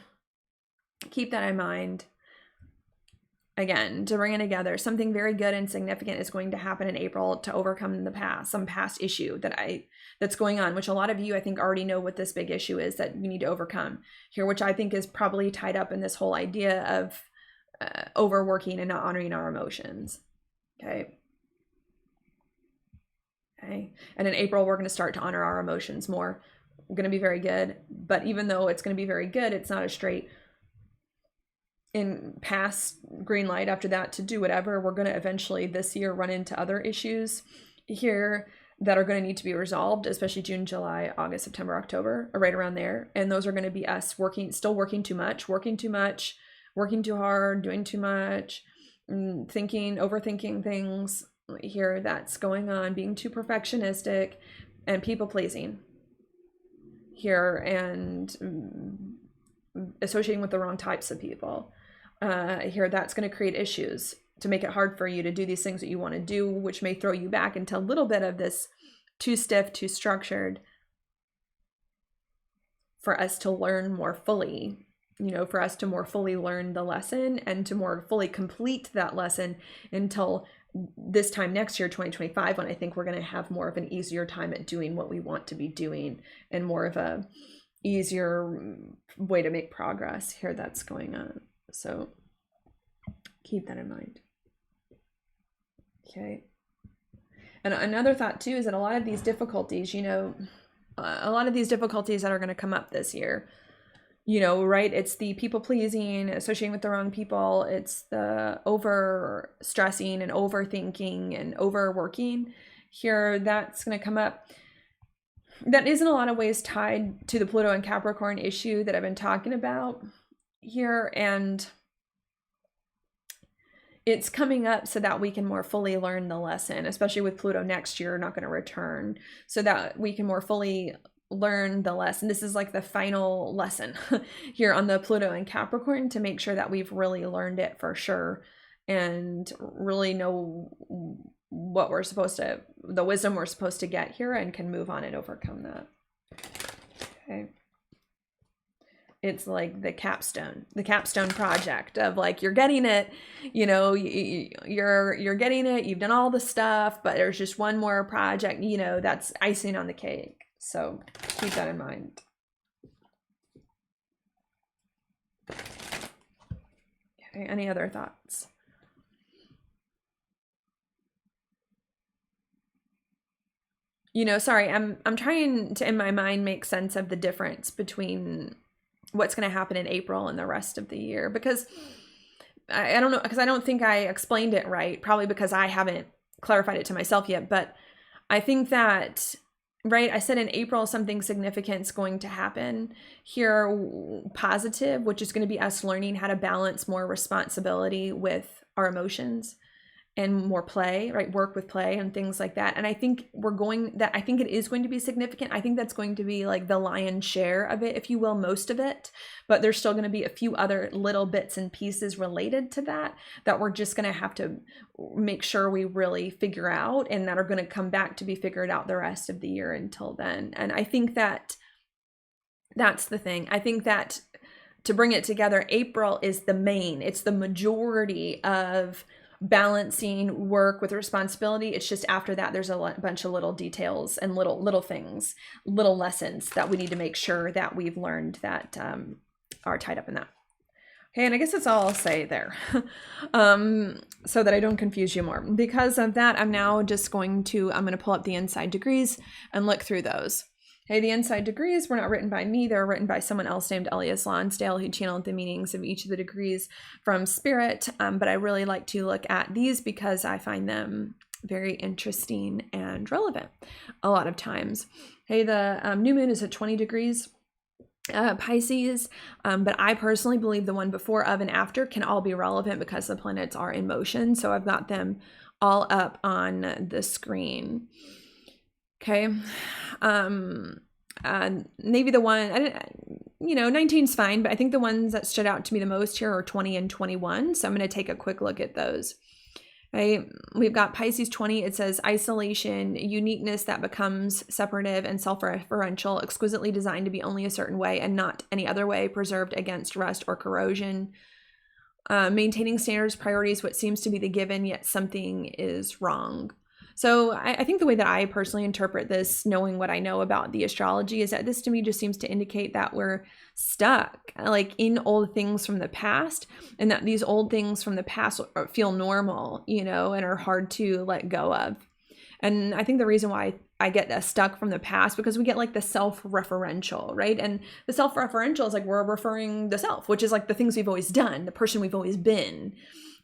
keep that in mind. Again, to bring it together, something very good and significant is going to happen in April to overcome the past, some past issue that's going on, which a lot of you, I think, already know what this big issue is that we need to overcome here, which I think is probably tied up in this whole idea of overworking and not honoring our emotions. Okay. And in April, we're going to start to honor our emotions more. We're going to be very good. But even though it's going to be very good, it's not a straight in past green light after that to do whatever. We're going to eventually this year run into other issues here that are going to need to be resolved, especially June, July, August, September, October, or right around there. And those are going to be us still working too much, working too hard, doing too much, overthinking things here that's going on, being too perfectionistic and people pleasing here, and associating with the wrong types of people here. That's going to create issues to make it hard for you to do these things that you want to do, which may throw you back into a little bit of this too stiff, too structured, for us to learn more fully, for us to more fully learn the lesson and to more fully complete that lesson until this time next year, 2025, when I think we're going to have more of an easier time at doing what we want to be doing and more of a easier way to make progress here that's going on. So keep that in mind. Okay. And another thought too is that a lot of these difficulties, that are going to come up this year, right? It's the people pleasing, associating with the wrong people. It's the over stressing and overthinking and overworking here that's going to come up. That is in a lot of ways tied to the Pluto and Capricorn issue that I've been talking about here. And it's coming up so that we can more fully learn the lesson, especially with Pluto next year, not going to return, so that we can more fully learn the lesson. This is like the final lesson here on the Pluto and Capricorn, to make sure that we've really learned it for sure and really know what the wisdom we're supposed to get here, and can move on and overcome that. Okay. It's like the capstone project of like, you're getting it, you're getting it, you've done all the stuff, but there's just one more project, that's icing on the cake. So keep that in mind. Okay, any other thoughts? Sorry, I'm trying to, in my mind, make sense of the difference between what's going to happen in April and the rest of the year, because I don't know, because I don't think I explained it right, probably because I haven't clarified it to myself yet. But I think that, right, I said in April something significant is going to happen here, positive, which is going to be us learning how to balance more responsibility with our emotions and more play, right? Work with play and things like that. And I think I think it is going to be significant. I think that's going to be like the lion's share of it, if you will, most of it. But there's still going to be a few other little bits and pieces related to that we're just going to have to make sure we really figure out, and that are going to come back to be figured out the rest of the year until then. And I think that that's the thing. I think that to bring it together, April is it's the majority of balancing work with responsibility. It's just after that, there's a bunch of little details and little things, little lessons that we need to make sure that we've learned that are tied up in that. Okay, and I guess that's all I'll say there, so that I don't confuse you more. Because of that, I'm going to pull up the inside degrees and look through those. Okay, the inside degrees were not written by me. They were written by someone else named Elias Lonsdale, who channeled the meanings of each of the degrees from Spirit. But I really like to look at these because I find them very interesting and relevant a lot of times. Okay, the new moon is at 20 degrees Pisces, but I personally believe the one before, of, and after can all be relevant because the planets are in motion. So I've got them all up on the screen. Okay. Maybe the one, 19 is fine, but I think the ones that stood out to me the most here are 20 and 21. So I'm going to take a quick look at those. Right? We've got Pisces 20. It says isolation, uniqueness that becomes separative and self-referential, exquisitely designed to be only a certain way and not any other way, preserved against rust or corrosion. Maintaining standards, priorities, what seems to be the given, yet something is wrong. So I think the way that I personally interpret this, knowing what I know about the astrology, is that this to me just seems to indicate that we're stuck like in old things from the past, and that these old things from the past feel normal, and are hard to let go of. And I think the reason why I get stuck from the past, because we get like the self-referential, right? And the self-referential is like we're referring the self, which is like the things we've always done, the person we've always been.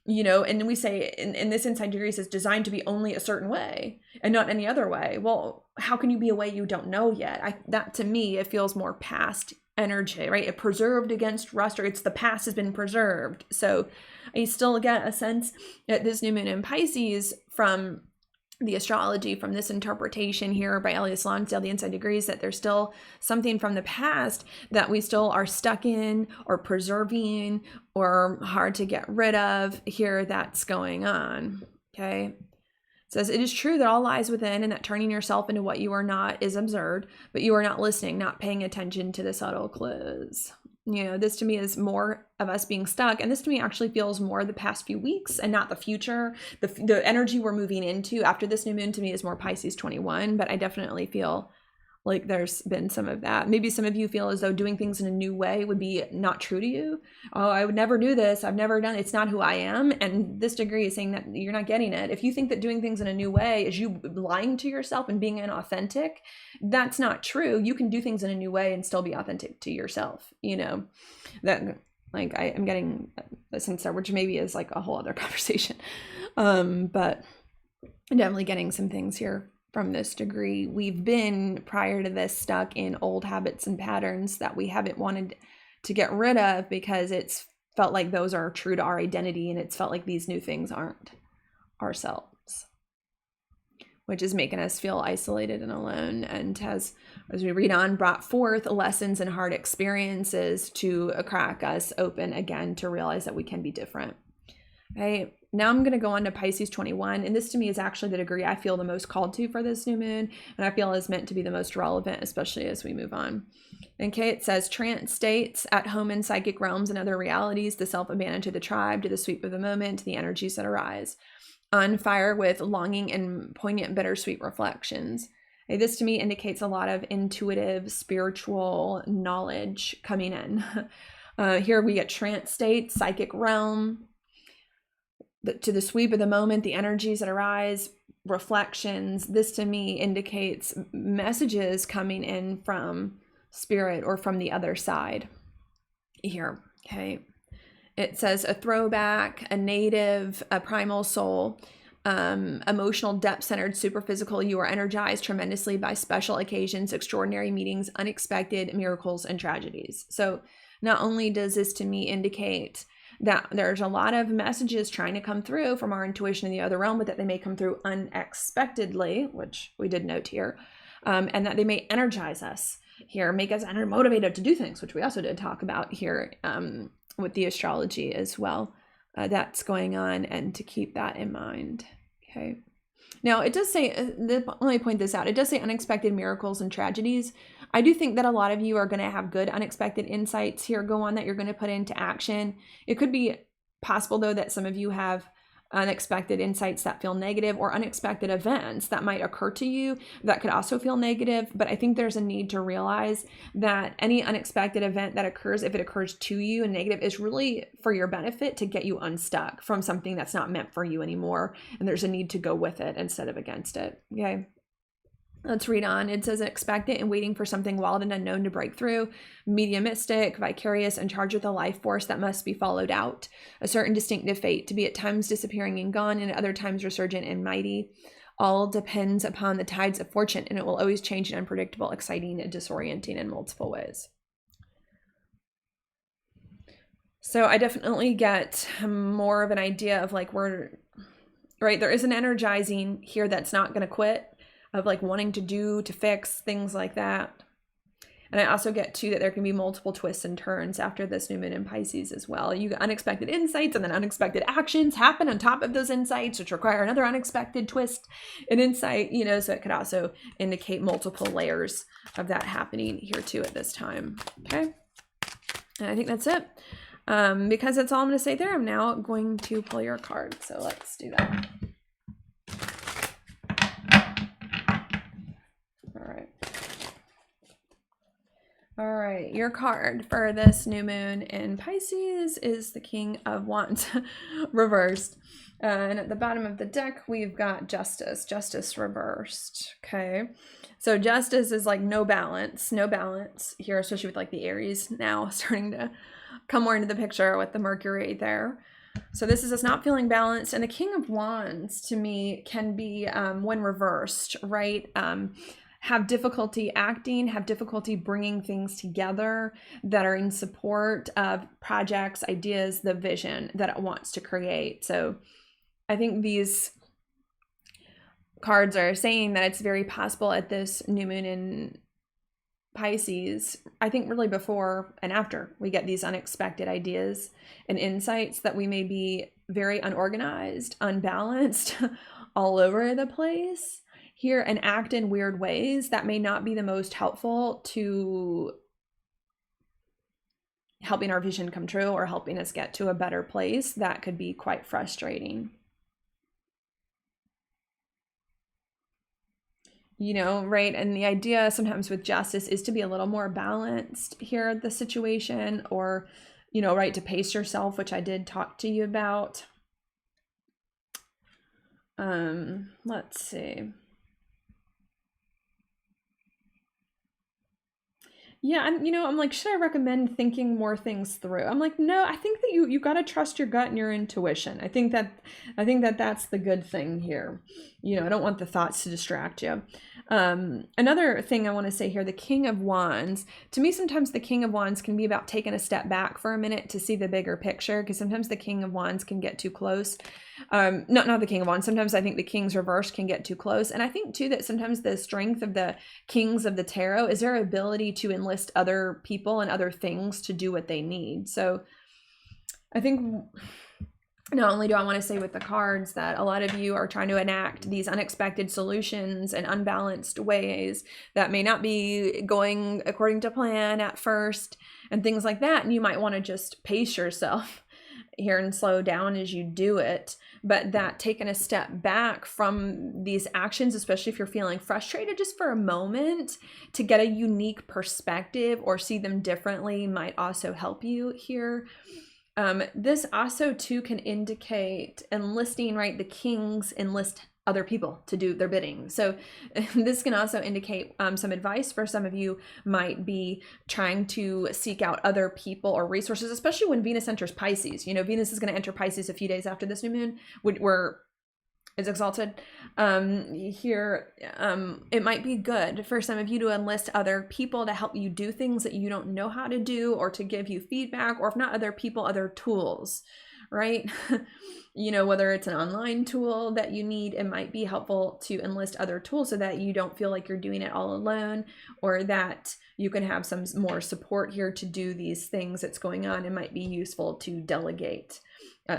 And we say in this inside degree, it's designed to be only a certain way and not any other way. Well, how can you be a way you don't know yet? That to me, it feels more past energy, right? It preserved against rust, or it's the past has been preserved. So I still get a sense that this new moon in Pisces from the astrology, from this interpretation here by Elias Lonsdale, the inside degrees, that there's still something from the past that we still are stuck in or preserving or hard to get rid of here that's going on. Okay. It says, it is true that all lies within, and that turning yourself into what you are not is absurd, but you are not listening, not paying attention to the subtle clues. This to me is more of us being stuck. And this to me actually feels more the past few weeks and not the future. The energy we're moving into after this new moon to me is more Pisces 21, but I definitely feel like there's been some of that. Maybe some of you feel as though doing things in a new way would be not true to you. Oh, I would never do this. I've never done it. It's not who I am. And this degree is saying that you're not getting it. If you think that doing things in a new way is you lying to yourself and being inauthentic, that's not true. You can do things in a new way and still be authentic to yourself. That like I'm getting a sense there, which maybe is like a whole other conversation. But I'm definitely getting some things here from this degree. We've been prior to this stuck in old habits and patterns that we haven't wanted to get rid of because it's felt like those are true to our identity, and it's felt like these new things aren't ourselves, which is making us feel isolated and alone, and has, as we read on, brought forth lessons and hard experiences to crack us open again to realize that we can be different. Right. Now I'm going to go on to Pisces 21. And this to me is actually the degree I feel the most called to for this new moon. And I feel is meant to be the most relevant, especially as we move on. Okay, it says trance states at home in psychic realms and other realities, the self abandoned to the tribe, to the sweep of the moment, to the energies that arise. On fire with longing and poignant bittersweet reflections. Okay, this to me indicates a lot of intuitive, spiritual knowledge coming in. Here we get trance state, psychic realm, to the sweep of the moment, the energies that arise, reflections. This to me indicates messages coming in from spirit or from the other side here. Okay. It says a throwback, a native, a primal soul, emotional, depth-centered, superphysical. You are energized tremendously by special occasions, extraordinary meetings, unexpected miracles, and tragedies. So not only does this to me indicate that there's a lot of messages trying to come through from our intuition in the other realm, but that they may come through unexpectedly, which we did note here, and that they may energize us here, make us motivated to do things, which we also did talk about here with the astrology as well. That's going on, and to keep that in mind. Okay. Now, it does say, let me point this out, it does say unexpected miracles and tragedies. I do think that a lot of you are going to have good unexpected insights here go on that you're going to put into action. It could be possible, though, that some of you have unexpected insights that feel negative, or unexpected events that might occur to you that could also feel negative. But I think there's a need to realize that any unexpected event that occurs, if it occurs to you and negative, is really for your benefit to get you unstuck from something that's not meant for you anymore. And there's a need to go with it instead of against it. Okay. Let's read on. It says expectant and waiting for something wild and unknown to break through, mediumistic, vicarious, and charged with a life force that must be followed out, a certain distinctive fate, to be at times disappearing and gone, and at other times resurgent and mighty. All depends upon the tides of fortune, and it will always change in unpredictable, exciting, and disorienting in multiple ways. So I definitely get more of an idea of like there is an energizing here that's not going to quit, of like wanting to do, to fix, things like that. And I also get too that there can be multiple twists and turns after this new moon in Pisces as well. You get unexpected insights, and then unexpected actions happen on top of those insights, which require another unexpected twist and insight, you know, so it could also indicate multiple layers of that happening here too at this time. Okay. And I think that's it. Because that's all I'm going to say there, I'm now going to pull your card. So let's do that. All right, your card for this new moon in Pisces is the King of Wands reversed. And at the bottom of the deck, we've got Justice reversed. Okay, so Justice is like no balance here, especially with like the Aries now starting to come more into the picture with the Mercury there. So this is us not feeling balanced. And the King of Wands to me can be, when reversed, right? Have difficulty acting, have difficulty bringing things together that are in support of projects, ideas, the vision that it wants to create. So I think these cards are saying that it's very possible at this new moon in Pisces, I think really before and after we get these unexpected ideas and insights, that we may be very unorganized, unbalanced, all over the place here, and act in weird ways that may not be the most helpful to helping our vision come true or helping us get to a better place. That could be quite frustrating. You know, right? And the idea sometimes with Justice is to be a little more balanced here, the situation, or, you know, right, to pace yourself, which I did talk to you about. Let's see. Yeah, and you know, I'm like, should I recommend thinking more things through? I'm like, no, I think that you got to trust your gut and your intuition. I think that that's the good thing here. You know, I don't want the thoughts to distract you. Another thing I want to say here, the King of Wands, to me, sometimes the King of Wands can be about taking a step back for a minute to see the bigger picture, because sometimes the King of Wands can get too close. Not the King of Wands. Sometimes I think the King's reverse can get too close. And I think too that sometimes the strength of the Kings of the Tarot is their ability to enlist other people and other things to do what they need. So I think not only do I want to say with the cards that a lot of you are trying to enact these unexpected solutions in unbalanced ways that may not be going according to plan at first and things like that. And you might want to just pace yourself here and slow down as you do it. But that taking a step back from these actions, especially if you're feeling frustrated, just for a moment to get a unique perspective or see them differently, might also help you here. This also too can indicate enlisting, right? The Kings enlist other people to do their bidding. So this can also indicate some advice for some of you might be trying to seek out other people or resources, especially when Venus enters Pisces. You know, Venus is going to enter Pisces a few days after this new moon, where it's exalted. It might be good for some of you to enlist other people to help you do things that you don't know how to do, or to give you feedback, or if not other people, other tools, right? You know, whether it's an online tool that you need, it might be helpful to enlist other tools so that you don't feel like you're doing it all alone, or that you can have some more support here to do these things that's going on. It might be useful to delegate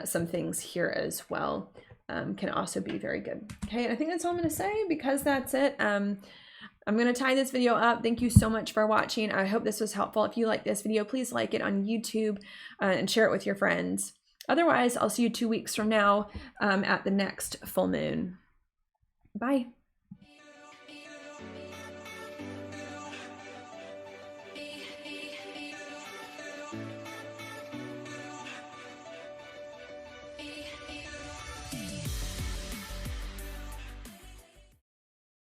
some things here as well. Can also be very good. Okay, and I think that's all I'm going to say, because that's it. I'm going to tie this video up. Thank you so much for watching. I hope this was helpful. If you like this video, please like it on YouTube and share it with your friends. Otherwise, I'll see you 2 weeks from now at the next full moon. Bye.